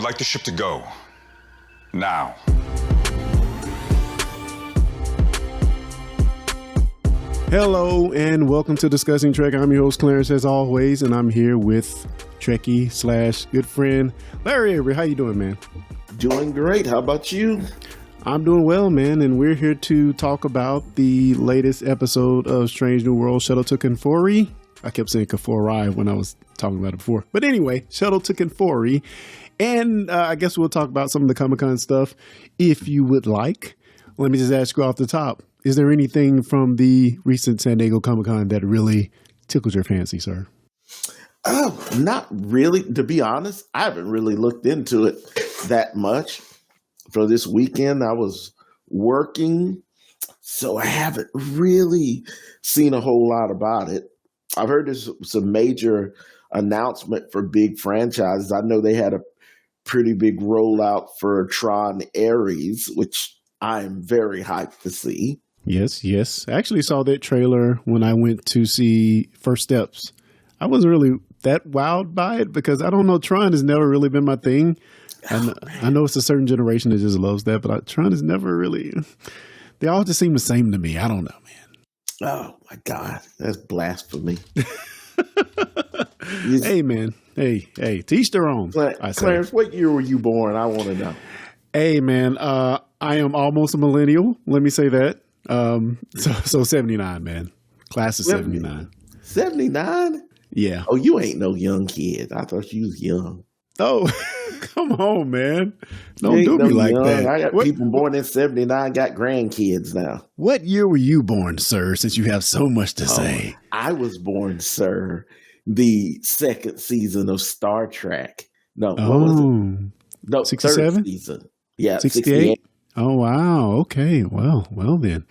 would like the ship to go. Now. Hello and welcome to Discussing Trek. I'm your host Clarence as always, and I'm here with Trekkie / good friend Larry Avery. How you doing, man? Doing great. How about you? I'm doing well, man, and we're here to talk about the latest episode of Strange New World, Shuttle to Kenfori. I kept saying Kenfori when I was talking about it before. But anyway, Shuttle to Kenfori. And I guess we'll talk about some of the Comic-Con stuff if you would like. Let me just ask you off the top. Is there anything from the recent San Diego Comic-Con that really tickled your fancy, sir? Oh, not really. To be honest, I haven't really looked into it that much. For this weekend, I was working, so I haven't really seen a whole lot about it. I've heard there's some major announcement for big franchises. I know they had a pretty big rollout for Tron Ares, which I'm very hyped to see. Yes. I actually saw that trailer when I went to see First Steps. I wasn't really that wowed by it because I don't know, Tron has never really been my thing. I know it's a certain generation that just loves that, but Tron has never really, they all just seem the same to me. I don't know, man. Oh my God, that's blasphemy. Hey, man. Hey, teach their own. Clarence, what year were you born? I want to know. Hey, man, I am almost a millennial. Let me say that. So 79, man. Class of 79. 79? Yeah. Oh, you ain't no young kid. I thought you was young. Oh, come on, man. Don't do me like that. I got people born in 79 got grandkids now. What year were you born, sir, since you have so much to say? I was born, sir, the second season of Star Trek. No, what was it? No, 67? Third season. Yeah, 68? Oh, wow. Okay. Well then.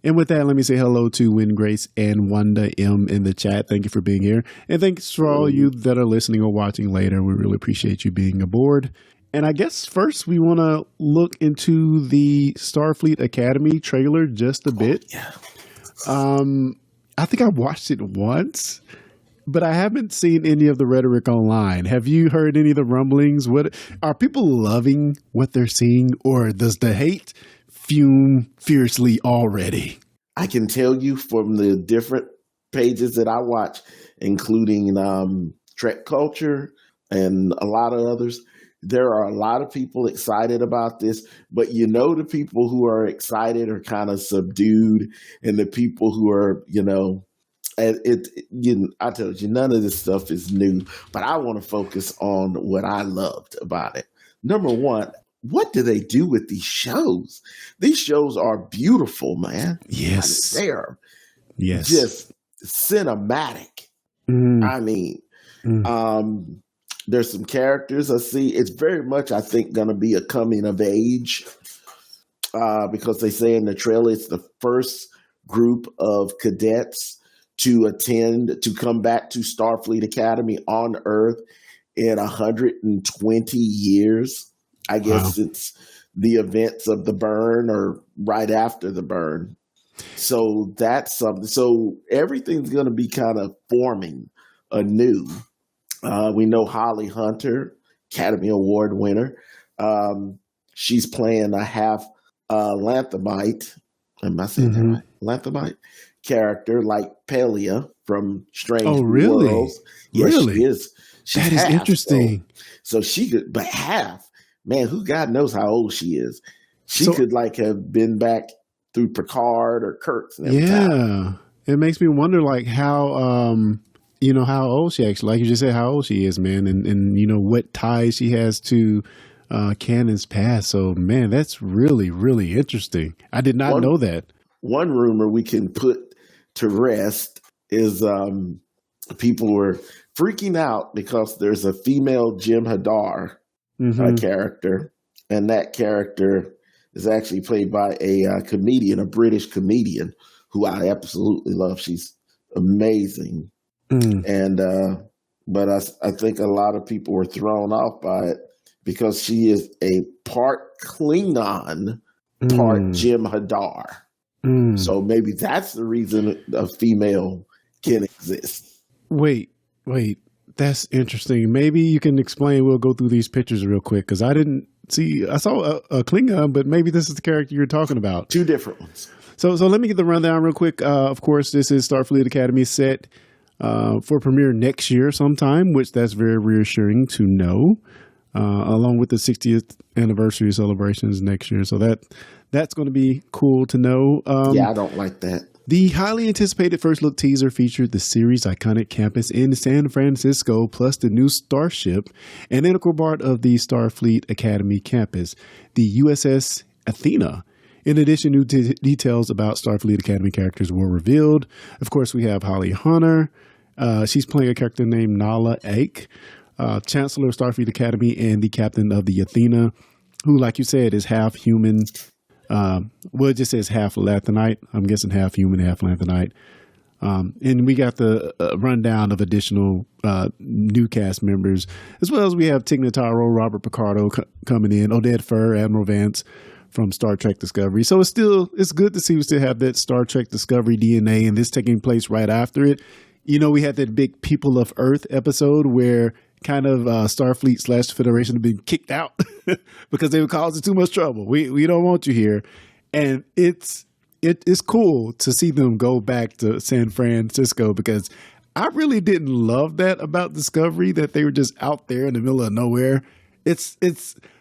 And with that, let me say hello to Win Grace and Wanda M in the chat. Thank you for being here. And thanks for all you that are listening or watching later. We really appreciate you being aboard. And I guess first we want to look into the Starfleet Academy trailer just a bit. Yeah. I think I watched it once, but I haven't seen any of the rhetoric online. Have you heard any of the rumblings? What are people loving what they're seeing, or does the hate fume fiercely already? I can tell you from the different pages that I watch, including Trek Culture and a lot of others, there are a lot of people excited about this, but the people who are excited are kind of subdued, and the people who are, I told you, none of this stuff is new, but I want to focus on what I loved about it. Number one, what do they do with these shows? These shows are beautiful, man. Yes. They're yes. just cinematic. I mean, there's some characters I see. It's very much, I think, going to be a coming of age because they say in the trailer it's the first group of cadets to come back to Starfleet Academy on Earth in 120 years. I guess Since the events of the burn or right after the burn. So that's something. So everything's going to be kind of forming anew. We know Holly Hunter, Academy Award winner. She's playing a half Lanthamite. Am I saying that right? Lanthamite character like Pelia from Strange Worlds. Yes, really? She is. That is interesting. So she could, but half. Man, who God knows how old she is. She could have been back through Picard or Kirk's. Yeah. It makes me wonder how, how old she actually, like you just said, how old she is, man. And what ties she has to Canon's past. So, man, that's really, really interesting. I did not know that. One rumor we can put to rest is people were freaking out because there's a female Jim Hadar character, and that character is actually played by a comedian, a British comedian who I absolutely love. She's amazing, and but I think a lot of people were thrown off by it because she is a part Klingon, part Jim Hadar. So maybe that's the reason a female can exist. Wait. That's interesting. Maybe you can explain. We'll go through these pictures real quick because I didn't see. I saw a Klingon, but maybe this is the character you're talking about. Two different ones. So let me get the rundown real quick. Of course, this is Starfleet Academy set for premiere next year sometime, which that's very reassuring to know. Along with the 60th anniversary celebrations next year, so that's going to be cool to know. Yeah, I don't like that. The highly anticipated first look teaser featured the series' iconic campus in San Francisco, plus the new starship, an integral part of the Starfleet Academy campus, the USS Athena. In addition, new details about Starfleet Academy characters were revealed. Of course, we have Holly Hunter. She's playing a character named Nala Ake, Chancellor of Starfleet Academy and the captain of the Athena, who, like you said, is half human. Well, it just says half Lathanite. I'm guessing half human, half Lathanite. And we got the rundown of additional new cast members, as well as we have Tig Notaro, Robert Picardo coming in, Oded Fur, Admiral Vance from Star Trek Discovery. So it's good to see we still have that Star Trek Discovery DNA, and this taking place right after it. You know, we had that big People of Earth episode where kind of Starfleet / Federation have been kicked out because they were causing too much trouble. We don't want you here. And it's cool to see them go back to San Francisco, because I really didn't love that about Discovery, that they were just out there in the middle of nowhere. It's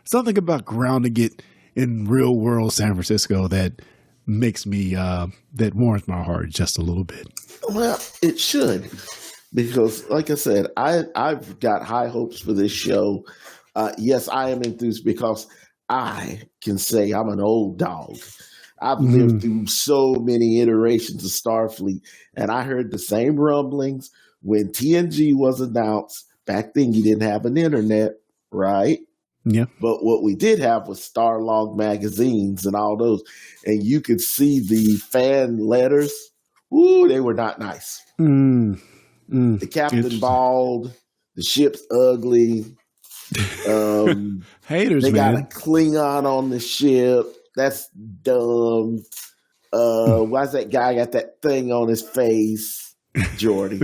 something about grounding it in real world San Francisco that makes me, that warms my heart just a little bit. Well, it should, because like I said, I've got high hopes for this show. Yes, I am enthused because I can say I'm an old dog. I've lived through so many iterations of Starfleet, and I heard the same rumblings when TNG was announced. Back then, you didn't have an internet, right? Yeah. But what we did have was Starlog magazines and all those, and you could see the fan letters. Ooh, they were not nice. The captain bald, the ship's ugly. Haters, they man. got a Klingon on the ship. That's dumb. Why's that guy got that thing on his face? Jordy.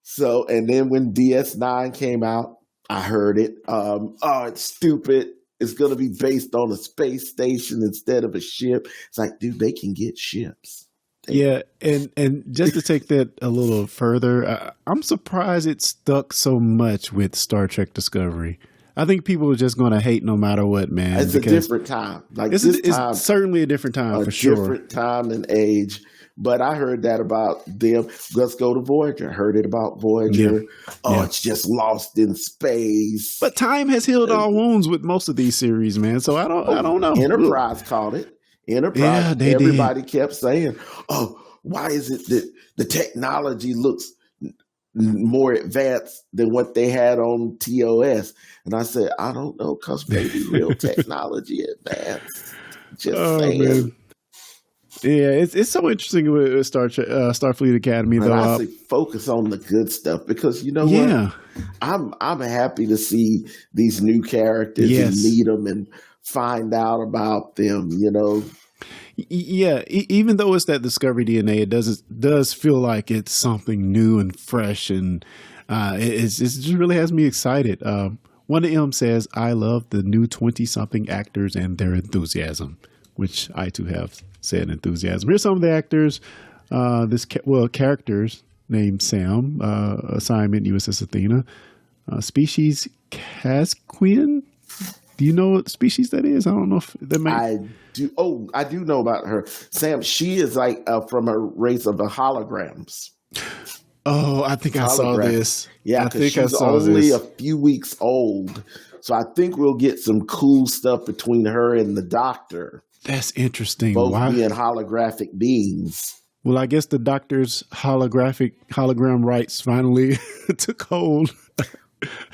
So, and then when DS9 came out, I heard it. It's stupid. It's going to be based on a space station instead of a ship. It's like, dude, they can get ships. Yeah, and just to take that a little further, I'm surprised it stuck so much with Star Trek Discovery. I think people are just going to hate no matter what, man. It's a different time. Like it's certainly a different time for sure. A different time and age. But I heard that about them. Let's go to Voyager. Heard it about Voyager. Yeah. It's just lost in space. But time has healed all wounds with most of these series, man. So I don't know. Enterprise caught it. Enterprise. Yeah, everybody kept saying, "Oh, why is it that the technology looks more advanced than what they had on TOS?" And I said, "I don't know, because maybe real technology advanced." Just saying. Man. Yeah, it's so interesting with Starfleet Academy, though. I say focus on the good stuff, because you know what? I'm happy to see these new characters and meet them and find out about them. You know. Yeah, even though it's that Discovery DNA, it does feel like it's something new and fresh, and it just really has me excited. One of them says, "I love the new 20-something actors and their enthusiasm," which I too have said enthusiasm. Here's some of the actors. Characters named Sam, assignment USS Athena, species Casquian. Do you know what species that is? I don't know if that I do. Oh, I do know about her. Sam, she is like from a race of the holograms. Oh, I think I saw this. Yeah, because she's only a few weeks old. So I think we'll get some cool stuff between her and the Doctor. That's interesting. Both being holographic beings. Well, I guess the Doctor's hologram rights finally took hold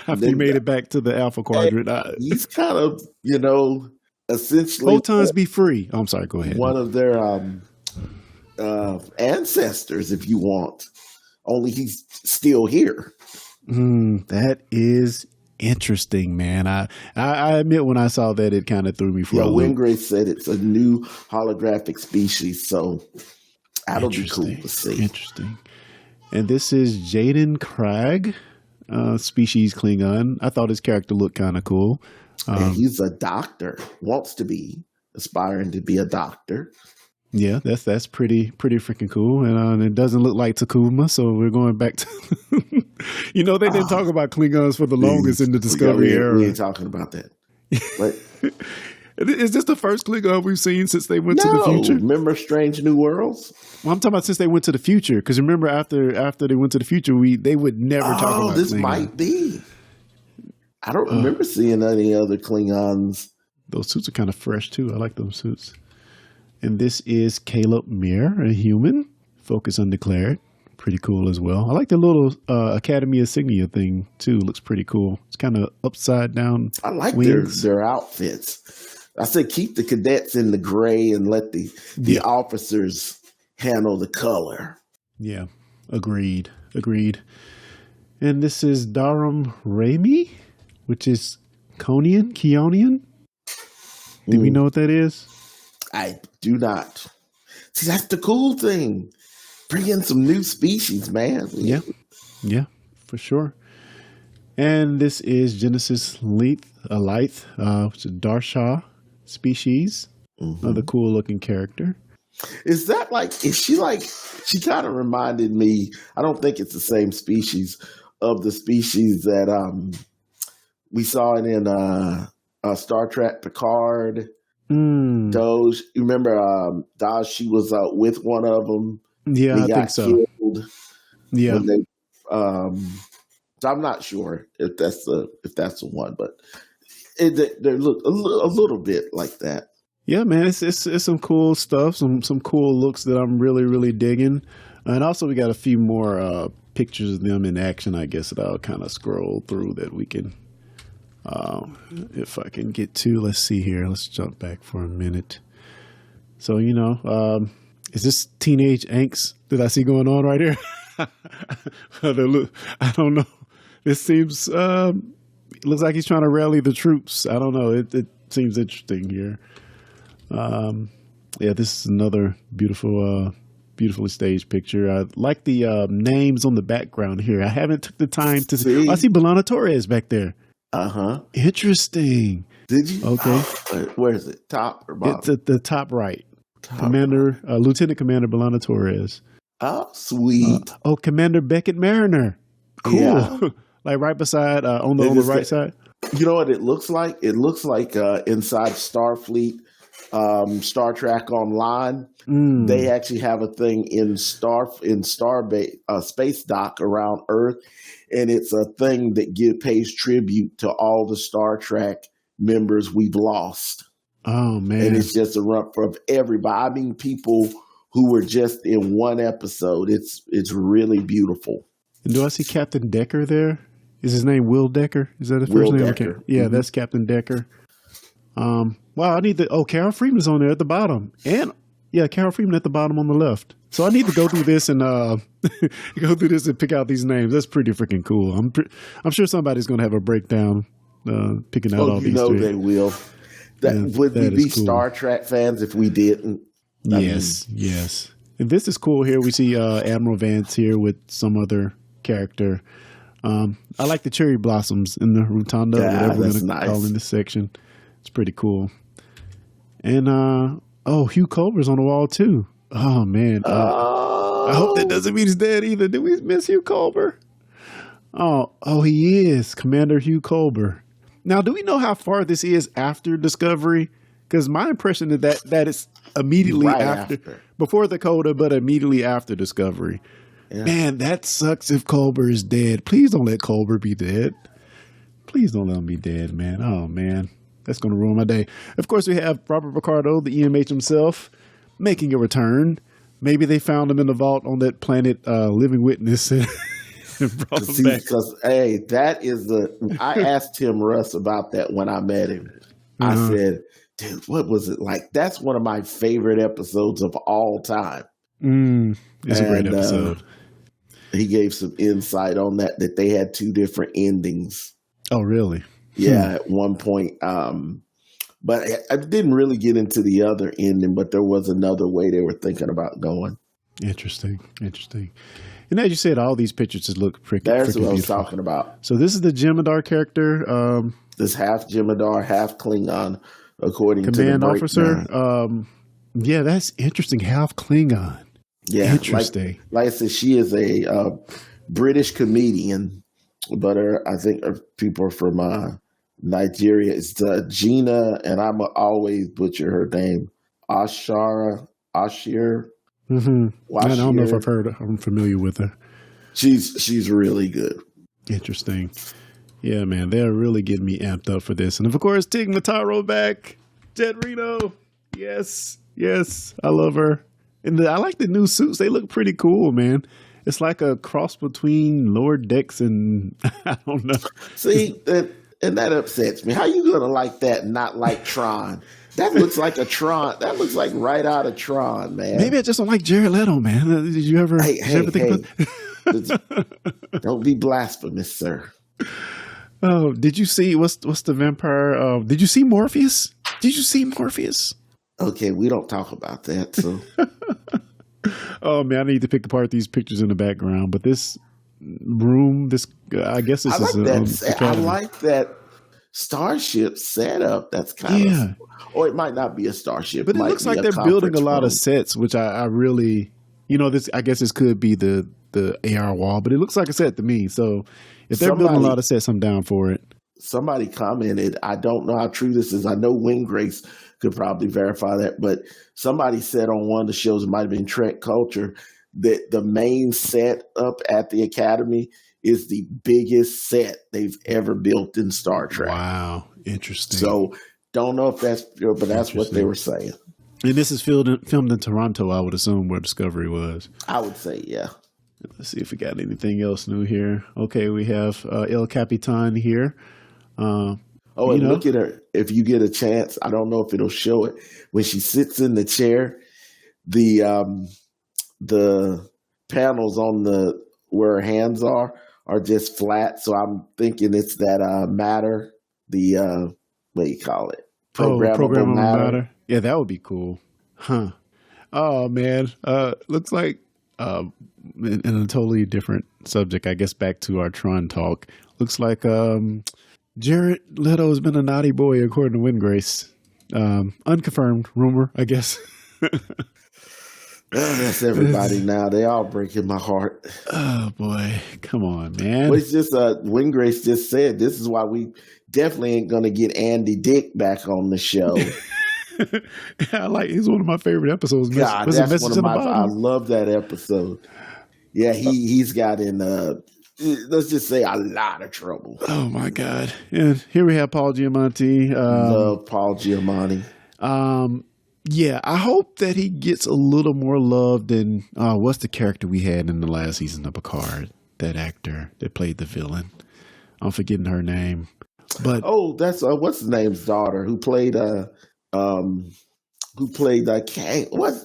after he made it back to the Alpha Quadrant. He's kind of, essentially... Photons be free. Oh, I'm sorry, go ahead. One of their ancestors, if you want. Only he's still here. That is interesting, man. I admit when I saw that, it kind of threw me for a loop. Wingrave said it's a new holographic species, so that'll be cool to see. Interesting. And this is Jaden Craig. species Klingon. I thought his character looked kind of cool. And he's a doctor, wants to be, aspiring to be a doctor. Yeah, that's pretty freaking cool, and it doesn't look like Takuma. So we're going back to, they didn't talk about Klingons for the longest in the Discovery era. We ain't talking about that. But is this the first Klingon we've seen since they went to the future? Remember Strange New Worlds? Well, I'm talking about since they went to the future. Because remember, after they went to the future, they would never talk about this Klingons. might be. I don't remember seeing any other Klingons. Those suits are kind of fresh too. I like those suits. And this is Caleb Mir, a human, focus undeclared. Pretty cool as well. I like the little Academy insignia thing too. Looks pretty cool. It's kind of upside down. I like wings. their outfits. I said keep the cadets in the gray and let the officers handle the color. Yeah, agreed. And this is Darum Rami, which is Keonian. Do we know what that is? I do not. See, that's the cool thing. Bring in some new species, man. Yeah, for sure. And this is Genesis Leith, which is Darsha species. Mm-hmm. Another cool looking character. Is she kind of reminded me, I don't think it's the same species, of the species that we saw it in Star Trek Picard. Doge, you remember Doge? She was with one of them. Yeah, I think so. Killed. Yeah, so I'm not sure if that's the one, but they look a little bit like that. Yeah, man, it's some cool stuff, some cool looks that I'm really really digging, and also we got a few more pictures of them in action. I guess that I'll kind of scroll through that we can. If I can get to, let's see here. Let's jump back for a minute. So, is this teenage angst that I see going on right here? I don't know. This seems, looks like he's trying to rally the troops. I don't know. It seems interesting here. This is another beautifully staged picture. I like the names on the background here. I haven't took the time to see. I see B'Elanna Torres back there. Interesting. Did you? Okay. Where is it? Top or bottom? It's at the top right. Lieutenant Commander B'Elanna Torres. Oh, sweet. Commander Beckett Mariner. Cool. Yeah. Like right beside, on the right side. You know what it looks like? It looks like inside Starfleet, Star Trek Online. They actually have a thing in Space Dock around Earth. And it's a thing that pays tribute to all the Star Trek members we've lost. Oh, man. And it's just a rump of everybody. I mean, people who were just in one episode. It's really beautiful. And do I see Captain Decker there? Is his name Will Decker? Is that his first name? Decker. Okay. Yeah, that's Captain Decker. Wow, I need Carol Freeman's on there at the bottom. And, Carol Freeman at the bottom on the left. So I need to go through this and pick out these names. That's pretty freaking cool. I'm sure somebody's going to have a breakdown picking out all these. They will. Would we be cool. Star Trek fans if we didn't? Yes. And this is cool here. We see Admiral Vance here with some other character. I like the cherry blossoms in the rotunda, whatever we're going to call in this section. It's pretty cool. And Hugh Culber's on the wall too. Oh, man. I hope that doesn't mean he's dead either. Did we miss Hugh Culber? Oh, he is. Commander Hugh Culber. Now, do we know how far this is after Discovery? Because my impression is that it's immediately after. Before the coda, but immediately after Discovery. Yeah. Man, that sucks if Culber is dead. Please don't let Culber be dead. Please don't let him be dead, man. Oh, man. That's going to ruin my day. Of course, we have Robert Picardo, the EMH himself, making a return. Maybe they found him in the vault on that planet Living Witness and brought him back. Because, I asked Tim Russ about that when I met him. I said, dude, what was it like? That's one of my favorite episodes of all time. It's a great episode. He gave some insight on that they had two different endings. Oh, really? Yeah, at one point. But I didn't really get into the other ending, but there was another way they were thinking about going. Interesting. And as you said, all these pictures just look freaking That's what I was beautiful. talking about. So this is the Jemadar character. This half Jemadar, half Klingon, according to the Command breakdown. officer. Yeah, that's interesting. Half Klingon. Yeah, Interesting. Like I said, she is a British comedian, but I think her people are from Nigeria. It's Gina, and I'm always butcher her name. Ashir. Mm-hmm. I don't know if I've heard her. I'm familiar with her. She's really good. Interesting. Yeah, man, they're really getting me amped up for this. And of course, Tig Notaro back. Jet Reno. Yes. I love her. And I like the new suits. They look pretty cool, man. It's like a cross between Lower Decks and I don't know. See, and that upsets me. How you gonna like that and not like Tron? That looks like a Tron. That looks like right out of Tron, man. Maybe I just don't like Jared Leto, man. Did you ever think about Don't be blasphemous, sir. Oh, did you see what's the vampire? Did you see Morpheus? Okay, we don't talk about that. So, oh man, I need to pick apart these pictures in the background. But this room, I guess this is. I like that starship setup. That's kind of, or it might not be a starship, but it looks like they're building a lot of sets, which I really, this. I guess this could be the AR wall, but it looks like a set to me. So if they're building a lot of sets, I'm down for it. Somebody commented, I don't know how true this is. I know Wing Grace could probably verify that, but somebody said on one of the shows, it might have been Trek Culture, that the main set up at the Academy is the biggest set they've ever built in Star Trek. Wow. Interesting. So don't know if that's true, but that's what they were saying. And this is filmed in Toronto, I would assume, where Discovery was. I would say, yeah. Let's see if we got anything else new here. Okay, we have El Capitan here. Look at her. If you get a chance, I don't know if it'll show it. When she sits in the chair, the panels on where her hands are just flat. So I'm thinking it's that matter, what do you call it? Programmable matter. Yeah, that would be cool. Huh. Oh, man. Looks like in a totally different subject, I guess back to our Tron talk. Looks like Jared Leto has been a naughty boy, according to Wingrace. Unconfirmed rumor, I guess. That's everybody now. They all breaking my heart. Oh, boy. Come on, man. Well, it's just Wingrace just said this is why we definitely ain't going to get Andy Dick back on the show. He's one of my favorite episodes. God, that's one of my. I love that episode. Yeah, he's got in. Let's just say a lot of trouble. Oh my God! And here we have Paul Giamatti. Love Paul Giamatti. Yeah, I hope that he gets a little more love than what's the character we had in the last season of Picard? That actor that played the villain. I'm forgetting her name, but that's what's his name's daughter who played Kang. What's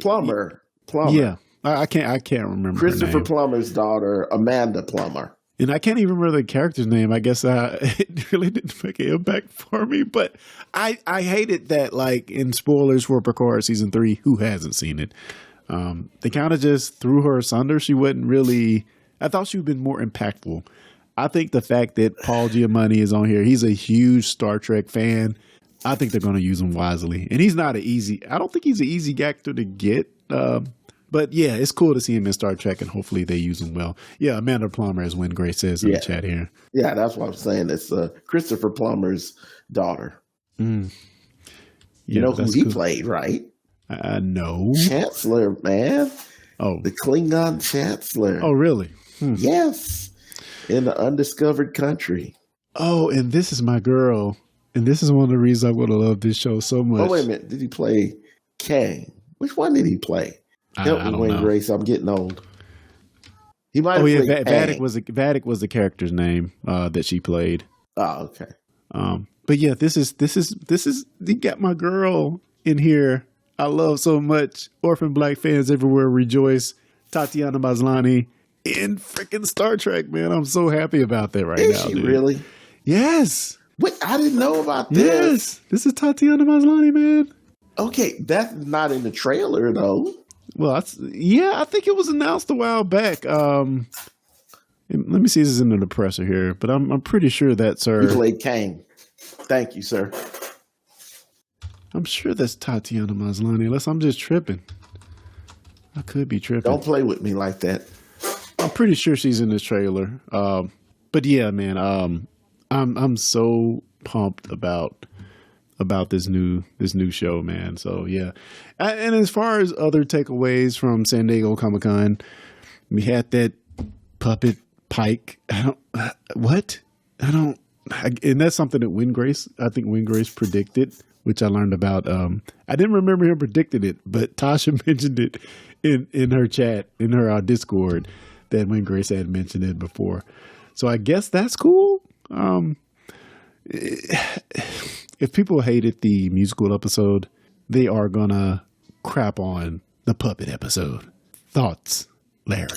Plummer? Yeah, I can't remember. Christopher Plummer's daughter, Amanda Plummer. And I can't even remember the character's name. I guess it really didn't make an impact for me. But I hated that, like, in spoilers for Picard season 3, who hasn't seen it? They kind of just threw her asunder. She wasn't really. I thought she would have been more impactful. I think the fact that Paul Giamatti is on here, he's a huge Star Trek fan. I think they're going to use him wisely. And he's not I don't think he's an easy actor to get. But yeah, it's cool to see him in Star Trek, and hopefully they use him well. Yeah, Amanda Plummer, as Win Grace says in the chat here. Yeah, that's what I'm saying. It's Christopher Plummer's daughter. Mm. You know who he played, right? No. Chancellor, man. Oh. The Klingon Chancellor. Oh, really? Yes. In the undiscovered country. Oh, and this is my girl. And this is one of the reasons I would have loved this show so much. Oh, wait a minute. Did he play Kang? Which one did he play? Help me, Wayne Grace. I'm getting old. He might have played Vatic was the character's name that she played. Oh, okay. But yeah, this is you got my girl in here. I love so much. Orphan Black fans everywhere rejoice. Tatiana Maslany in freaking Star Trek, man. I'm so happy about that now. Is she dude. Really? Yes. Wait, I didn't know about this. Yes. This is Tatiana Maslany, man. Okay, that's not in the trailer though. Well, I think it was announced a while back. Let me see if this is in the presser here, but I'm pretty sure that's her. He played Kang. Thank you, sir. I'm sure that's Tatiana Maslany, unless I'm just tripping. I could be tripping. Don't play with me like that. I'm pretty sure she's in this trailer. But yeah, man, I'm so pumped about this new show, man. So yeah, and as far as other takeaways from San Diego Comic-Con, we had that puppet Pike. And that's something that Wingrace predicted, which I learned about. I didn't remember him predicting it, but Tasha mentioned it in her chat, in her Discord, that Wingrace had mentioned it before. So I guess that's cool. If people hated the musical episode, they are gonna crap on the puppet episode. Thoughts, Larry?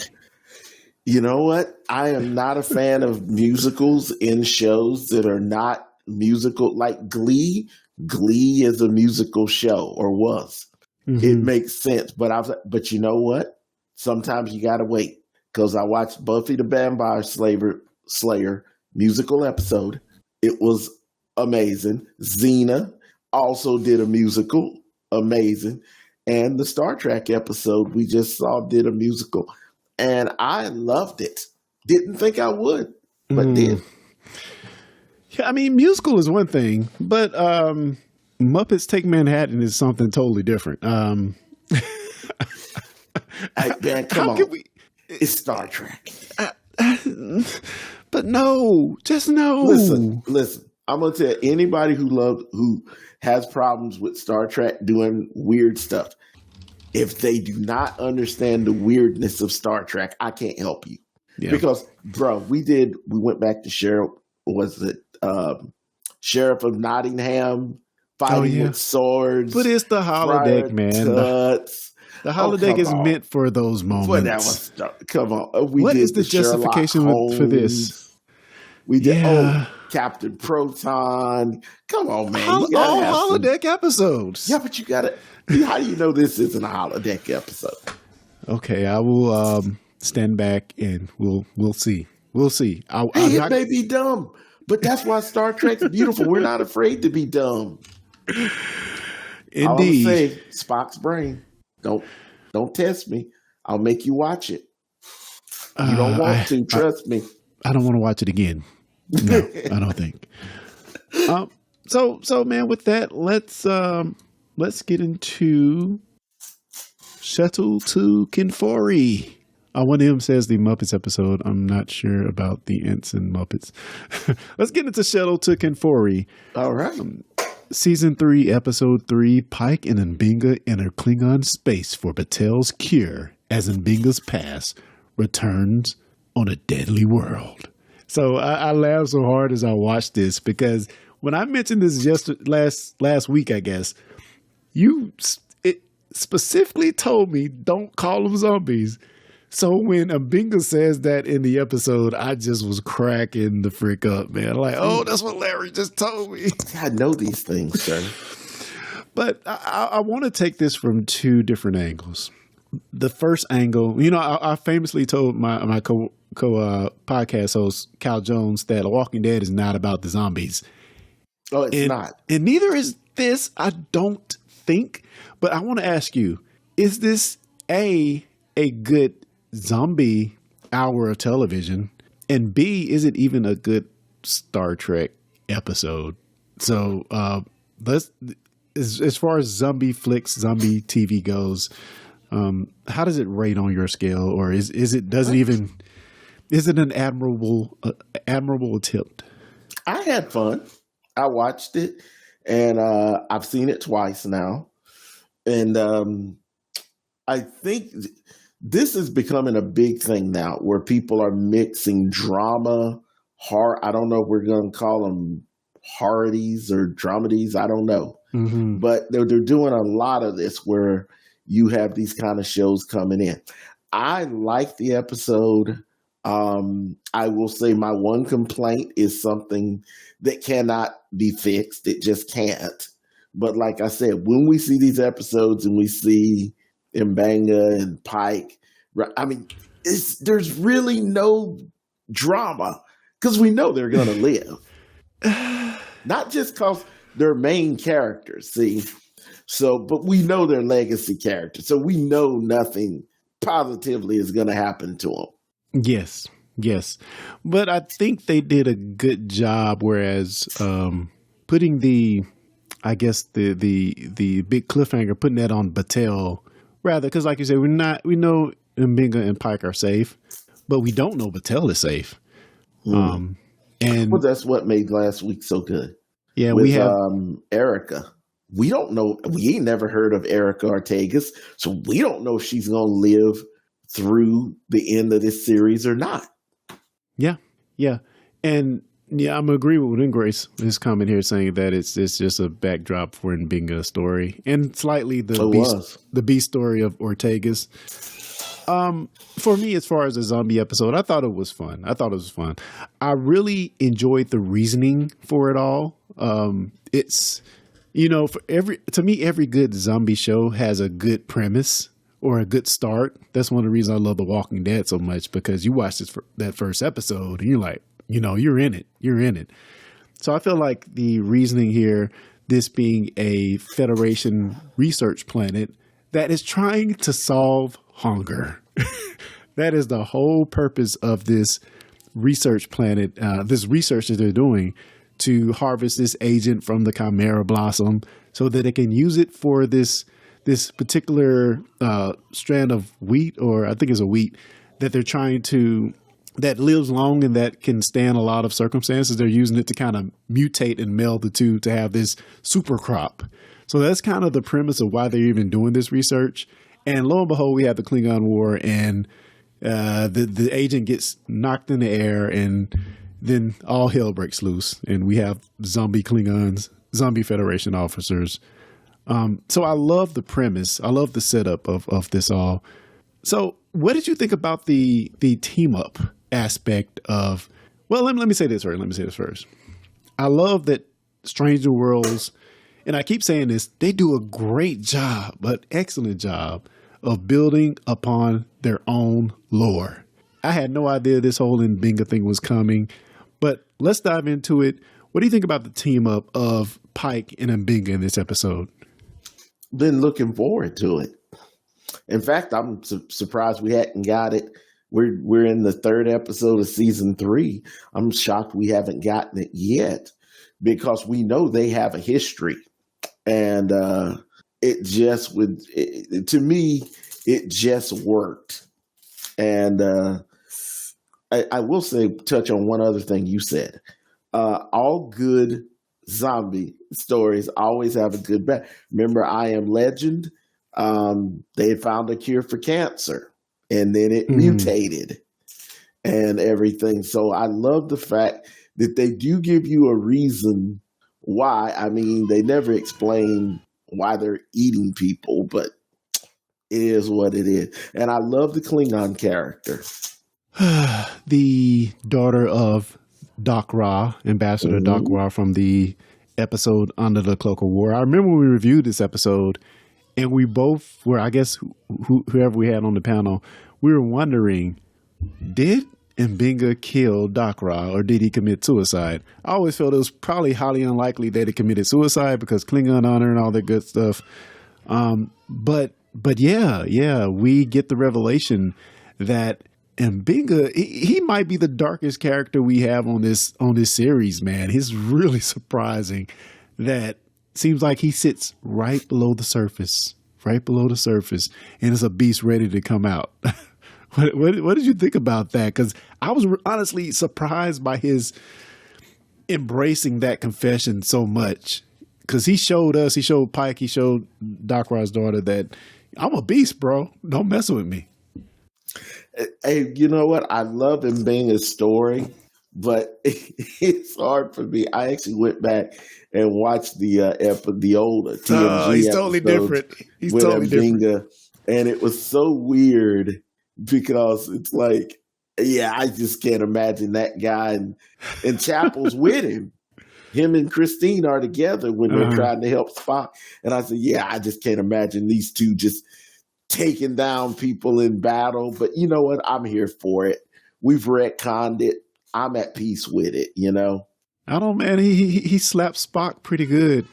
You know what? I am not a fan of musicals in shows that are not musical, like Glee. Glee is a musical show, or was. Mm-hmm. It makes sense, but you know what? Sometimes you gotta wait, because I watched Buffy the Vampire Slayer musical episode. It was amazing. Xena also did a musical, amazing, and the Star Trek episode we just saw did a musical. And I loved it. Didn't think I would, but did. Yeah, I mean, musical is one thing, but Muppets Take Manhattan is something totally different. Man, come on. It's Star Trek. But no, just no. Listen. I'm gonna tell anybody who has problems with Star Trek doing weird stuff. If they do not understand the weirdness of Star Trek, I can't help you. Yeah. Because, bro, we went back to Sheriff of Nottingham fighting with swords. But it's the holodeck, man. The holodeck is meant for those moments. Come on. What is the justification for this? We did Captain Proton. Come on, man. All holodeck episodes. Yeah, but you gotta. How do you know this isn't a holodeck episode? Okay, I will stand back and we'll see. We'll see. It may be dumb, but that's why Star Trek's beautiful. We're not afraid to be dumb. Indeed. All I'm saying, Spock's brain. Don't test me. I'll make you watch it. You don't want to. Trust me. I don't want to watch it again. No, I don't think. So man, with that, let's get into Shuttle to Kenfori. One of them says the Muppets episode. I'm not sure about the Ents and Muppets. Let's get into Shuttle to Kenfori. All right. Season 3, Episode 3, Pike and M'Benga enter Klingon space for Batel's cure as M'Benga's past returns on a deadly world. So I laughed so hard as I watched this, because when I mentioned this just last week, I guess, it specifically told me don't call them zombies. So when M'Benga says that in the episode, I just was cracking the frick up, man. Like, oh, that's what Larry just told me. I know these things, sir. But I want to take this from two different angles. The first angle, I famously told my podcast host, Cal Jones, that Walking Dead is not about the zombies. Oh, it's not. And neither is this, I don't think. But I want to ask you, is this a good zombie hour of television? And B, is it even a good Star Trek episode? So as far as zombie flicks, zombie TV goes, how does it rate on your scale? Or is it an admirable attempt? I had fun. I watched it, and I've seen it twice now. And I think this is becoming a big thing now, where people are mixing drama, horror. I don't know if we're going to call them horrorities or dramedies. I don't know. Mm-hmm. But they're doing a lot of this where you have these kind of shows coming in. I like the episode. I will say my one complaint is something that cannot be fixed. It just can't. But like I said, when we see these episodes and we see Mbanga and Pike. I mean, there's really no drama because we know they're going to live. Not just because they're main characters, see? So, but we know they're legacy characters. So we know nothing positively is going to happen to them. Yes. But I think they did a good job, whereas putting the big cliffhanger, putting that on Battelle, rather, because like you said, we know Mbinga and Pike are safe, but we don't know Battelle is safe. And well, that's what made last week so good. Yeah, with, we have Erica. We don't know. We ain't never heard of Erica Ortegas, so we don't know if she's going to live through the end of this series or not. Yeah. And yeah, I'm agree with Ingrace, his comment here saying that it's just a backdrop for Mbinga's story and slightly the B story of Ortegas. For me, as far as the zombie episode, I thought it was fun. I really enjoyed the reasoning for it all. It's, every good zombie show has a good premise or a good start. That's one of the reasons I love The Walking Dead so much, because you watch that first episode and you're like, you're in it. So I feel like the reasoning here, this being a Federation research planet that is trying to solve hunger. That is the whole purpose of this research planet, this research that they're doing to harvest this agent from the Chimera Blossom so that they can use it for this particular strand of wheat, or I think it's a wheat, that they're trying to, that lives long and that can stand a lot of circumstances. They're using it to kind of mutate and meld the two to have this super crop. So that's kind of the premise of why they're even doing this research. And lo and behold, we have the Klingon War, and the agent gets knocked in the air, and then all hell breaks loose, and we have zombie Klingons, zombie Federation officers. So I love the premise. I love the setup of this all. So what did you think about the team up aspect of, well, let me say this first. I love that Strange New Worlds, and I keep saying this, they do a great job, an excellent job of building upon their own lore. I had no idea this whole Mbinga thing was coming, but let's dive into it. What do you think about the team up of Pike and Mbinga in this episode? Been looking forward to it. In fact, I'm surprised we hadn't got it. We're in the third episode of season 3. I'm shocked we haven't gotten it yet, because we know they have a history, and it just would. To me, it just worked. And I will touch on one other thing you said. All good zombie stories always have a good back. Remember, I Am Legend. They had found a cure for cancer, and then it mutated and everything. So I love the fact that they do give you a reason why. I mean, they never explain why they're eating people, but it is what it is. And I love the Klingon character. The daughter of Doc Ra, Ambassador Doc Ra, from the episode Under the Cloak of War. I remember when we reviewed this episode, and we both were, I guess, whoever we had on the panel, we were wondering, did Mbinga kill Doc Ra, or did he commit suicide? I always felt it was probably highly unlikely that he committed suicide, because Klingon honor and all that good stuff. But yeah, we get the revelation that Mbinga, he might be the darkest character we have on this series, man. He's really surprising. That seems like he sits right below the surface, and is a beast ready to come out. What did you think about that? Because I was honestly surprised by his embracing that confession so much. Because he showed Pike, he showed Doc Ra's daughter that I'm a beast, bro. Don't mess with me. Hey, you know what? I love him being a story, but it's hard for me. I actually went back and watched the old TMG. He's totally different. He's totally different. And it was so weird, because it's like, yeah, I just can't imagine that guy. And Chapel's with him. Him and Christine are together when they're trying to help Spock. And I said, yeah, I just can't imagine these two just taking down people in battle. But you know what? I'm here for it. We've retconned it. I'm at peace with it, you know? I don't, man. He slapped Spock pretty good.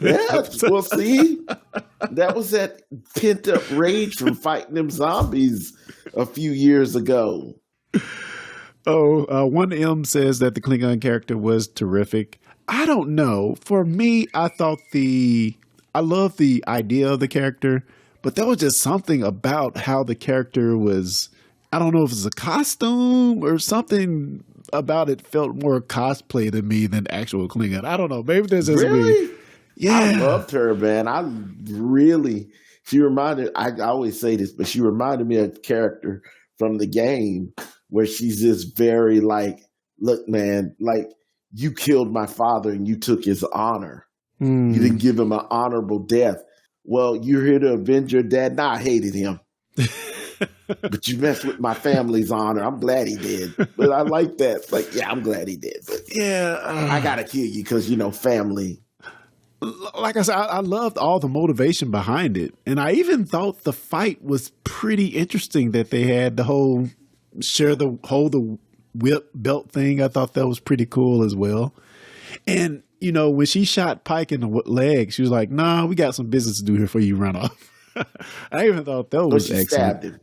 Yeah, well, see, that was that pent up rage from fighting them zombies a few years ago. Oh, 1M says that the Klingon character was terrific. I don't know. For me, I love the idea of the character, but there was just something about how the character was. I don't know if it's a costume or something about it felt more cosplay to me than actual Klingon. I don't know. Maybe there's just Really? me. Yeah. I loved her, man. She reminded, I always say this, but she reminded me of a character from the game where she's just very like, look, man, like you killed my father and you took his honor. You didn't give him an honorable death. Well, you're here to avenge your dad. Nah, I hated him. But you messed with my family's honor. I'm glad he did. But I like that. It's like, yeah, I'm glad he did. But Yeah. I got to kill you because, you know, family. Like I said, I loved all the motivation behind it. And I even thought the fight was pretty interesting that they had the whole hold the whip belt thing. I thought that was pretty cool as well. And, you know, when she shot Pike in the leg, she was like, nah, we got some business to do here before you run off. I even thought that was excellent. Stabbed him.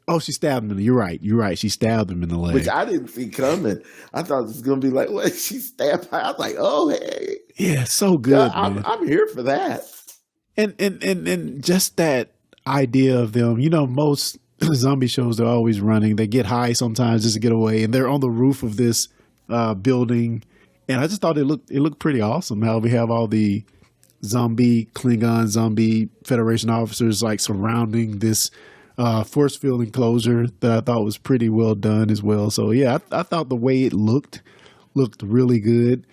Oh, she stabbed him. You're right. She stabbed him in the leg. Which I didn't see coming. I thought it was going to be like, what? She stabbed Pike. I was like, oh, hey. Yeah, so good. Yeah, I'm here for that. And just that idea of them, you know, most zombie shows, they're always running. They get high sometimes just to get away. And they're on the roof of this building. And I just thought it looked pretty awesome how we have all the Klingon zombie Federation officers like surrounding this force field enclosure that I thought was pretty well done as well. So yeah, I thought the way it looked really good.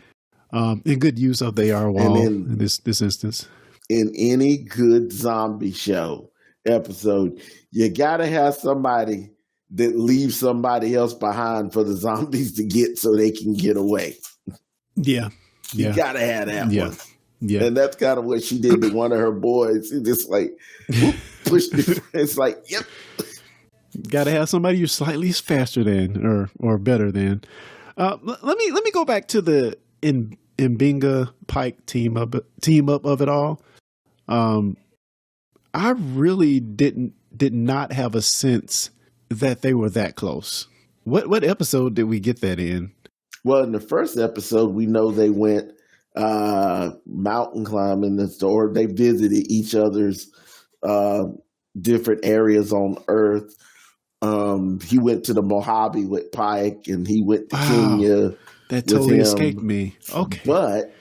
And good use of the AR wall in this instance. In any good zombie show episode, you gotta have somebody that leaves somebody else behind for the zombies to get so they can get away. Yeah. You gotta have that one. Yeah. And that's kind of what she did to one of her boys. She just like whoop, pushed it. It's like, yep. Got to have somebody you're slightly faster than or better than. Let me go back to the Mbinga Pike team up of it all. I really did not have a sense that they were that close. What episode did we get that in? Well, in the first episode, we know they went mountain climbing, or they visited each other's different areas on Earth. He went to the Mojave with Pike, and he went to Kenya. That totally escaped me. Okay, but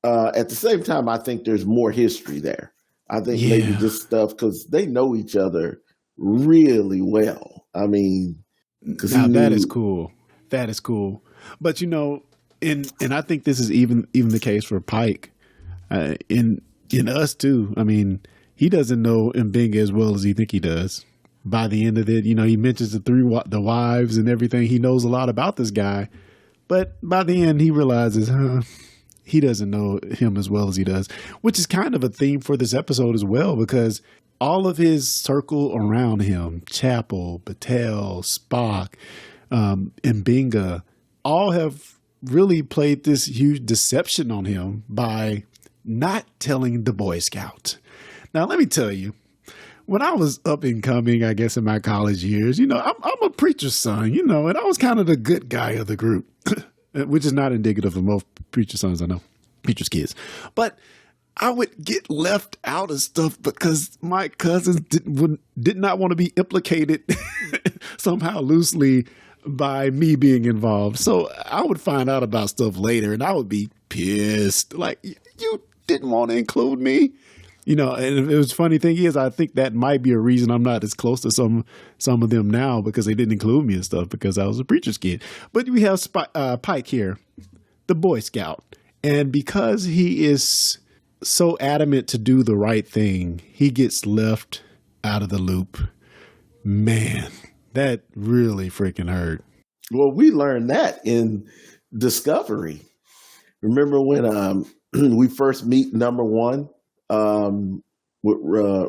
at the same time, I think there's more history there. I think maybe just stuff because they know each other really well. I mean, that is cool. That is cool. But you know, and I think this is even the case for Pike. In us too. I mean, he doesn't know Mbinga as well as he think he does. By the end of it, you know, he mentions the wives and everything. He knows a lot about this guy, but by the end, he realizes, he doesn't know him as well as he does, which is kind of a theme for this episode as well, because all of his circle around him, Chapel, Batel, Spock, Mbinga, all have really played this huge deception on him by not telling the Boy Scout. Now, let me tell you, when I was up and coming, I guess in my college years, you know, I'm a preacher's son, you know, and I was kind of the good guy of the group, which is not indicative of most preacher sons I know, preacher's kids. But I would get left out of stuff because my cousins did not want to be implicated somehow loosely by me being involved. So I would find out about stuff later and I would be pissed. Like, you didn't want to include me. You know, and it was funny thing is, I think that might be a reason I'm not as close to some of them now, because they didn't include me and stuff because I was a preacher's kid. But we have Pike here, the Boy Scout. And because he is so adamant to do the right thing, he gets left out of the loop. Man, that really freaking hurt. Well, we learned that in Discovery. Remember when we first meet number one? with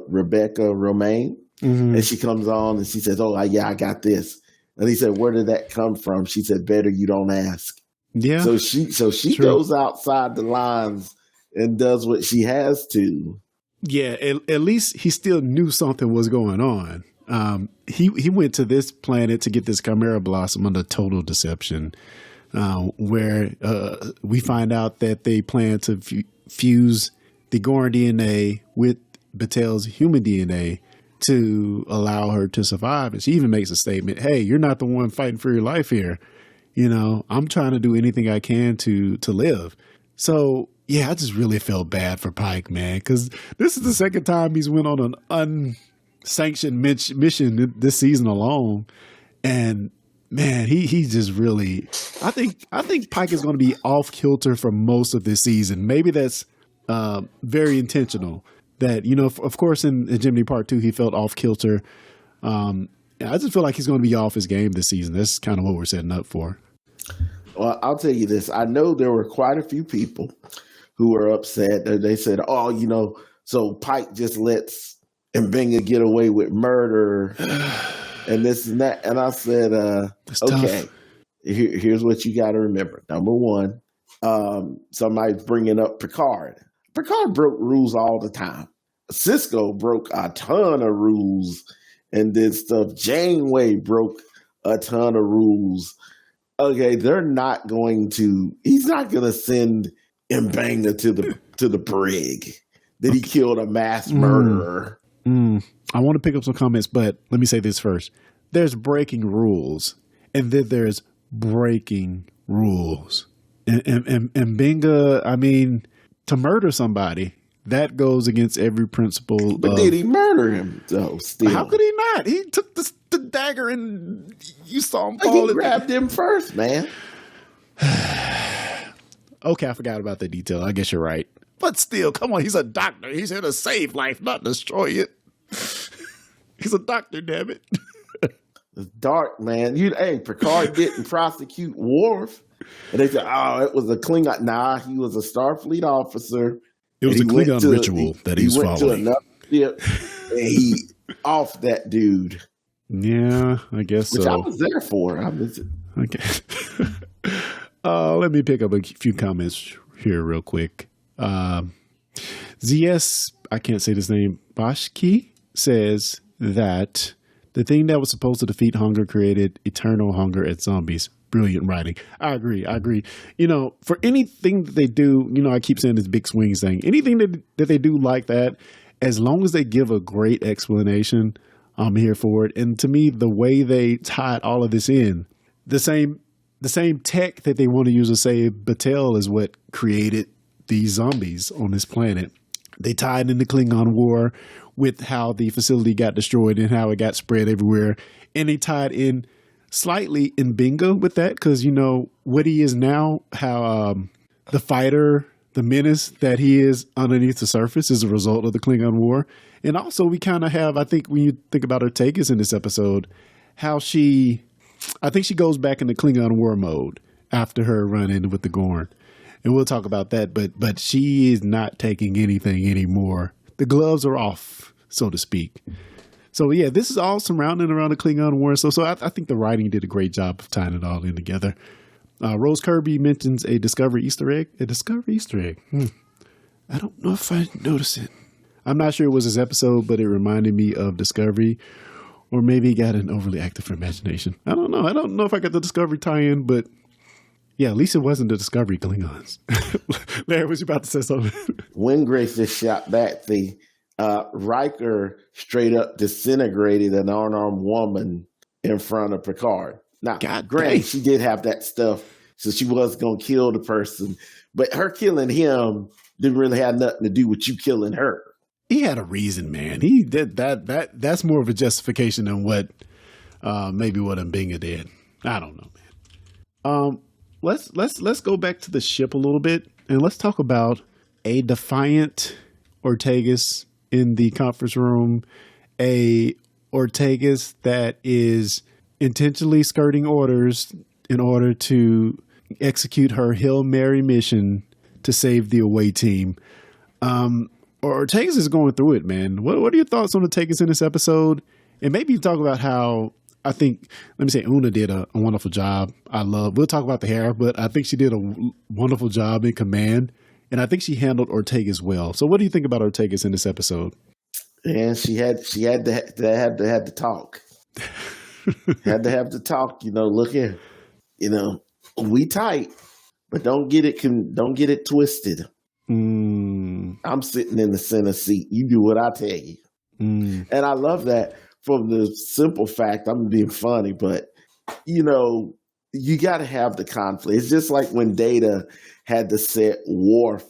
Rebecca Romaine. Mm-hmm. And she comes on and she says, "Oh, yeah, I got this." And he said, "Where did that come from?" She said, "Better you don't ask." Yeah. So she goes outside the lines and does what she has to. Yeah, at least he still knew something was going on. He went to this planet to get this Chimera Blossom under total deception, where we find out that they plan to fuse the Gorn DNA with Batel's human DNA to allow her to survive. And she even makes a statement, "Hey, you're not the one fighting for your life here. You know, I'm trying to do anything I can to live." So, yeah, I just really felt bad for Pike, man, because this is the second time he's went on an unsanctioned mission this season alone. And, man, he just really, I think Pike is going to be off kilter for most of this season. Maybe that's very intentional. That, you know, of course, in Gemini Part 2, he felt off kilter. I just feel like he's going to be off his game this season. That's kind of what we're setting up for. Well, I'll tell you this. I know there were quite a few people who were upset. They said, "Oh, you know, so Pike just lets Mbenga get away with murder and this and that." And I said, "Okay, here's what you got to remember. Number one, somebody's bringing up Picard. Picard broke rules all the time. Cisco broke a ton of rules and did stuff. Janeway broke a ton of rules. Okay, they're not going to. He's not going to send Mbenga to the brig that he killed a mass murderer." I want to pick up some comments, but let me say this first. There's breaking rules, and then there's breaking rules. And Mbenga, I mean, to murder somebody, that goes against every principle. But did he murder him, though, still? How could he not? He took the dagger and you saw him fall. He grabbed him first, man. Okay, I forgot about that detail. I guess you're right. But still, come on, he's a doctor. He's here to save life, not destroy it. He's a doctor, damn it. It's dark, man. Hey, Picard didn't prosecute Worf. And they said, "Oh, it was a Klingon." Nah, he was a Starfleet officer. It was a Klingon ritual that he was following. He went to another ship and he off that dude. Yeah, I guess Which so. I was there for. Okay. Let me pick up a few comments here real quick. ZS, I can't say this name, Bashki, says that the thing that was supposed to defeat hunger created eternal hunger at zombies. Brilliant writing. I agree. You know, for anything that they do, you know, I keep saying this big swings thing. Anything that they do like that, as long as they give a great explanation, I'm here for it. And to me, the way they tied all of this in, the same tech that they want to use to save Batel is what created these zombies on this planet. They tied in the Klingon War with how the facility got destroyed and how it got spread everywhere. And they tied in slightly in Bingo with that because, you know, what he is now, how the fighter, the menace that he is underneath the surface is a result of the Klingon War. And also we kind of have, I think when you think about Ortegas in this episode, how I think she goes back into Klingon War mode after her run-in with the Gorn. And we'll talk about that, but she is not taking anything anymore. The gloves are off, so to speak. So, yeah, this is all surrounding around the Klingon War. So I think the writing did a great job of tying it all in together. Rose Kirby mentions a Discovery Easter egg. A Discovery Easter egg. I don't know if I noticed it. I'm not sure it was this episode, but it reminded me of Discovery. Or maybe he got an overly active imagination. I don't know. I don't know if I got the Discovery tie-in, but yeah, at least it wasn't the Discovery Klingons. Larry, was you about to say something? Wingrace just shot back. Riker straight up disintegrated an unarmed woman in front of Picard. Now, granted, she did have that stuff, so she was going to kill the person, but her killing him didn't really have nothing to do with you killing her. He had a reason, man. He did that. That's more of a justification than what maybe what Mbenga did. I don't know, man. Let's go back to the ship a little bit and let's talk about a defiant Ortegas in the conference room, a Ortegas that is intentionally skirting orders in order to execute her Hail Mary mission to save the away team. Ortega's is going through it, man. What are your thoughts on Ortega's in this episode? And maybe talk about how I think, let me say, Una did a wonderful job. We'll talk about the hair, but I think she did a wonderful job in command. And I think she handled Ortega's well. So what do you think about Ortega's in this episode? And she had to talk. Had to have the talk, look here. We tight, but don't get it twisted. I'm sitting in the center seat. You do what I tell you. And I love that from the simple fact, I'm being funny, but you got to have the conflict. It's just like when Data had to set Worf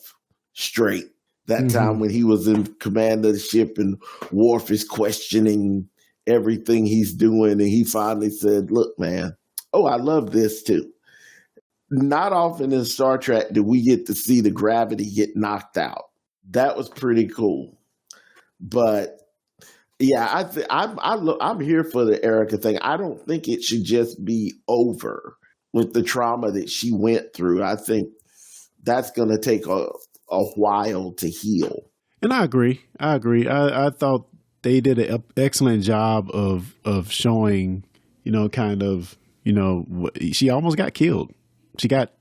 straight that time when he was in command of the ship and Worf is questioning everything he's doing. And he finally said, look, man, I love this too. Not often in Star Trek do we get to see the gravity get knocked out. That was pretty cool. But yeah, I'm here for the Erica thing. I don't think it should just be over with the trauma that she went through. I think that's going to take a while to heal. And I agree. I thought they did an excellent job of showing, she almost got killed. She got,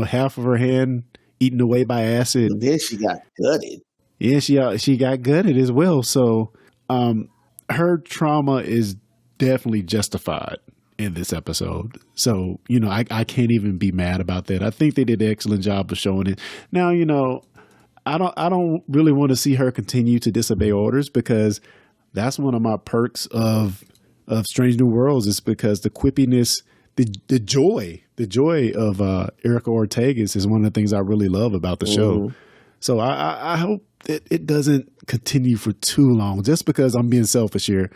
half of her hand eaten away by acid. And then she got gutted. Yeah, she got gutted as well. So her trauma is definitely justified in this episode. So, I can't even be mad about that. I think they did an excellent job of showing it. Now, I don't really want to see her continue to disobey orders, because that's one of my perks of Strange New Worlds, is because the quippiness, the joy of Erica Ortega is one of the things I really love about the show. So I hope that it doesn't continue for too long, just because I'm being selfish here,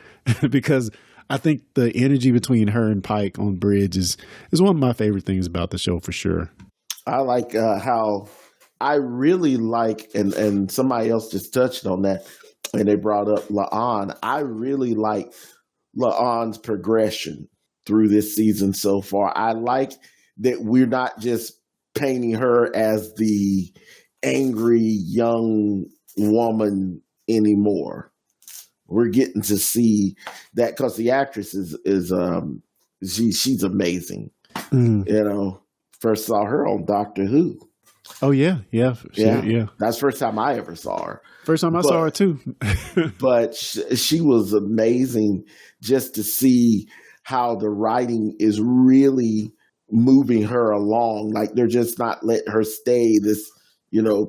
because I think the energy between her and Pike on Bridge is one of my favorite things about the show for sure. I like how I really like, and somebody else just touched on that, and they brought up La'an. I really like La'an's progression through this season so far. I like that we're not just painting her as the angry young woman anymore. We're getting to see that, because the actress she's amazing. First saw her on Doctor Who. Oh yeah. That's the first time I ever saw her. First time I saw her too. But she was amazing, just to see how the writing is really moving her along. Like, they're just not letting her stay this,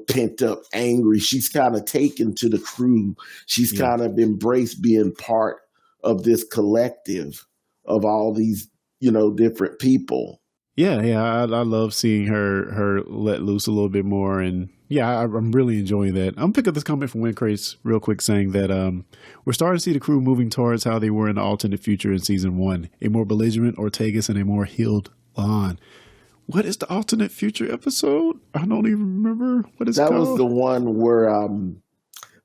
pent up angry. She's kind of taken to the crew. She's kind of embraced being part of this collective of all these, different people. Yeah. I love seeing her let loose a little bit more. And yeah, I'm really enjoying that. I'm picking up this comment from Windcrates real quick, saying that we're starting to see the crew moving towards how they were in the alternate future in season 1. A more belligerent Ortegas and a more healed La'an. What is the alternate future episode? I don't even remember what it's called. That was the one where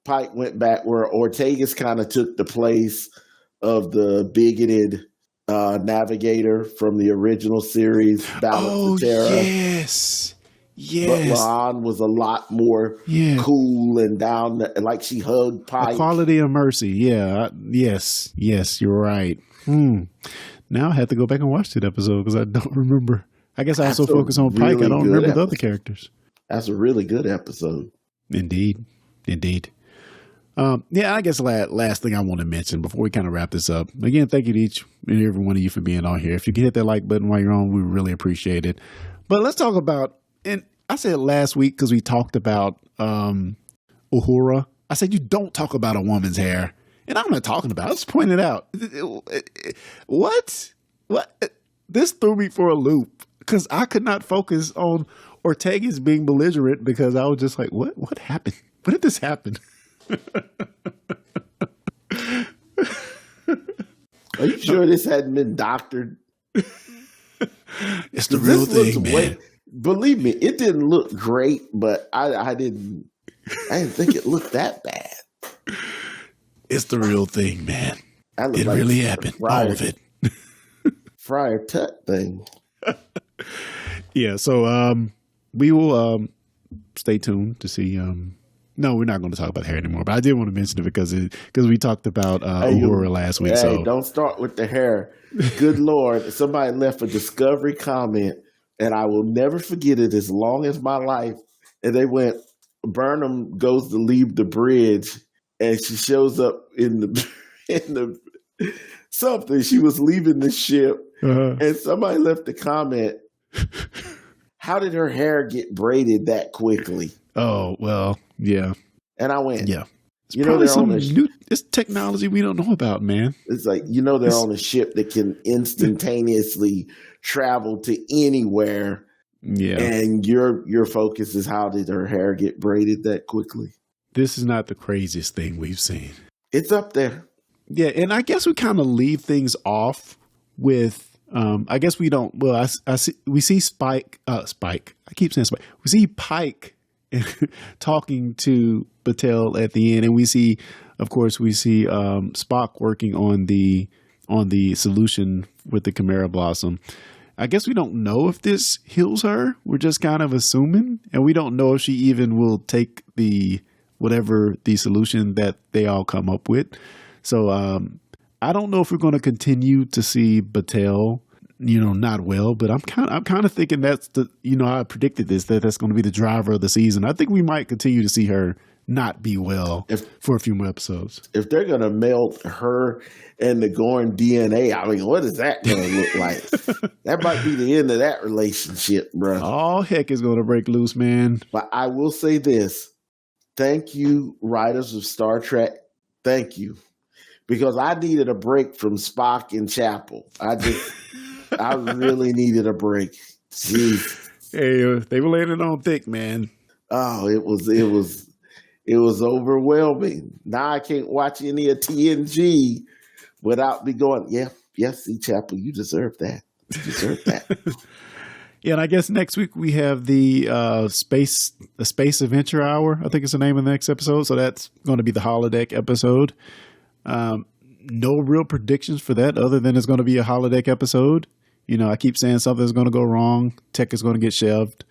Pike went back, where Ortegas kind of took the place of the bigoted navigator from the original series, Balance of Terror. Yes. But La'an was a lot more cool and down, like she hugged Pike. Equality of mercy. Yeah. Yes, you're right. Now I have to go back and watch that episode, because I don't remember. I guess I also focus on Pike. I don't remember the other characters. That's a really good episode. Indeed. Yeah, I guess last thing I want to mention before we kind of wrap this up. Again, thank you to each and every one of you for being on here. If you can hit that like button while you're on, we really appreciate it. But let's talk about, and I said last week because we talked about Uhura. I said, you don't talk about a woman's hair. And I'm not talking about it. I just pointed out. What? This threw me for a loop, because I could not focus on Ortega's being belligerent, because I was just like, what happened? When did this happen? Are you sure this hadn't been doctored? It's the real thing, man. Believe me, it didn't look great, but I didn't think it looked that bad. It's the real thing, man. It like really happened. All of it. Friar Tut thing. Yeah, so we will stay tuned to see No, we're not going to talk about hair anymore. But I did want to mention it because we talked about Aurora last week. Hey, so don't start with the hair. Good Lord. Somebody left a Discovery comment, and I will never forget it as long as my life. And they went, Burnham goes to leave the bridge, and she shows up in the something. She was leaving the ship, and somebody left a comment. How did her hair get braided that quickly? Oh, well, yeah. And I went, yeah. It's you know, they're on it's technology we don't know about, man. It's like, they're on a ship that can instantaneously travel to anywhere. Yeah. And your focus is how did her hair get braided that quickly? This is not the craziest thing we've seen. It's up there. Yeah, and I guess we kind of leave things off with I guess we don't. Well, we see Spike. I keep saying Spike. We see Pike talking to Batel at the end, and we see Spock working on the solution with the Chimera Blossom. I guess we don't know if this heals her. We're just kind of assuming, and we don't know if she even will take the solution that they all come up with. So I don't know if we're going to continue to see Batel, not well, but I'm kind of thinking that's I predicted that's going to be the driver of the season. I think we might continue to see her not be well for a few more episodes. If they're going to melt her and the Gorn DNA, I mean, what is that going to look like? That might be the end of that relationship, bro. All heck is going to break loose, man. But I will say this. Thank you, writers of Star Trek. Thank you. Because I needed a break from Spock and Chapel. I really needed a break. Jeez. Hey, they were laying it on thick, man. Oh, it was overwhelming. Now I can't watch any of TNG without me going, yes, see, Chapel, you deserve that. You deserve that. Yeah, and I guess next week we have the Space Adventure Hour. I think it's the name of the next episode. So that's going to be the holodeck episode. No real predictions for that other than it's going to be a holodeck episode. I keep saying something's going to go wrong. Tech is going to get shelved.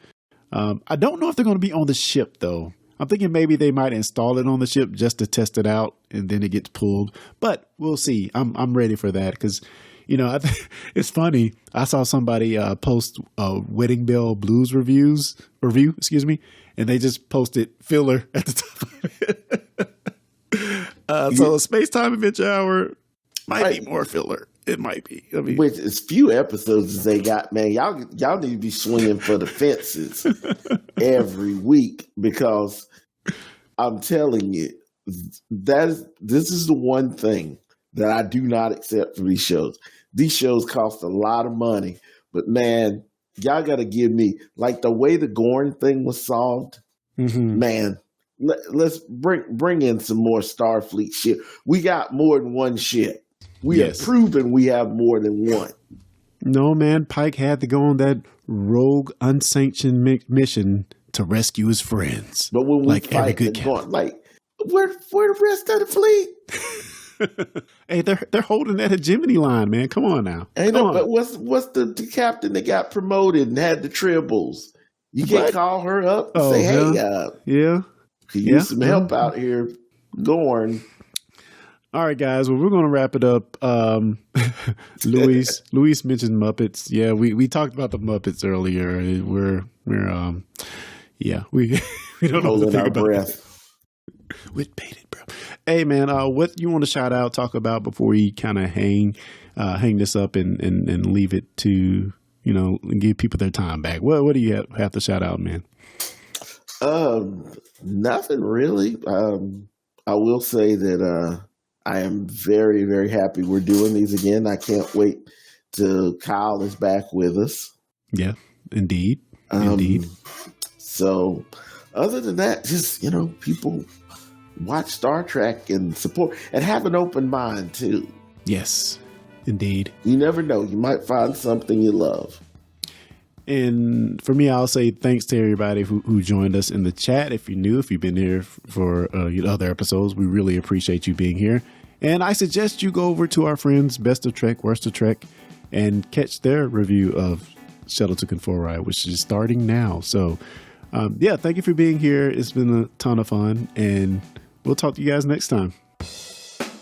I don't know if they're going to be on the ship, though. I'm thinking maybe they might install it on the ship just to test it out, and then it gets pulled. But we'll see. I'm ready for that because, it's funny. I saw somebody post Wedding Bell Blues review, and they just posted filler at the top of it. So Space Time Adventure Hour might be more filler. It might be. I mean, with as few episodes as they got, man, y'all need to be swinging for the fences every week because I'm telling you, this is the one thing that I do not accept from these shows. These shows cost a lot of money, but man, y'all got to give me like the way the Gorn thing was solved. Mm-hmm. Man, let's bring in some more Starfleet shit. We got more than one ship. We have proven we have more than one. No, man. Pike had to go on that rogue, unsanctioned mission to rescue his friends. But when we fight the Gorn, where the rest of the fleet? Hey, they're holding that hegemony line, man. Come on now. But what's the captain that got promoted and had the tribbles? You can't call her up and say, "Hey, could use some help out here, Gorn." All right, guys. Well, we're going to wrap it up. Luis mentioned Muppets. Yeah, we talked about the Muppets earlier. We don't know what to think about breath. With bated breath. Hey, man, what you want to shout out, talk about before we kind of hang this up and leave it to give people their time back? What do you have to shout out, man? Nothing really. I will say that. I am very, very happy we're doing these again. I can't wait till Kyle is back with us. Yeah, indeed. So other than that, just, people watch Star Trek and support and have an open mind too. Yes, indeed. You never know. You might find something you love. And for me, I'll say thanks to everybody who joined us in the chat. If you're new, if you've been here for other episodes, we really appreciate you being here. And I suggest you go over to our friends, Best of Trek, Worst of Trek, and catch their review of Shuttle to Kenfori, which is starting now. So Yeah, thank you for being here. It's been a ton of fun, and we'll talk to you guys next time.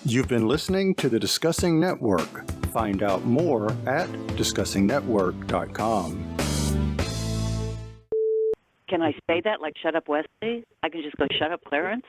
You've been listening to the Discussing Network. Find out more at discussingnetwork.com. Can I say that like shut up Wesley? I can just go shut up Clarence?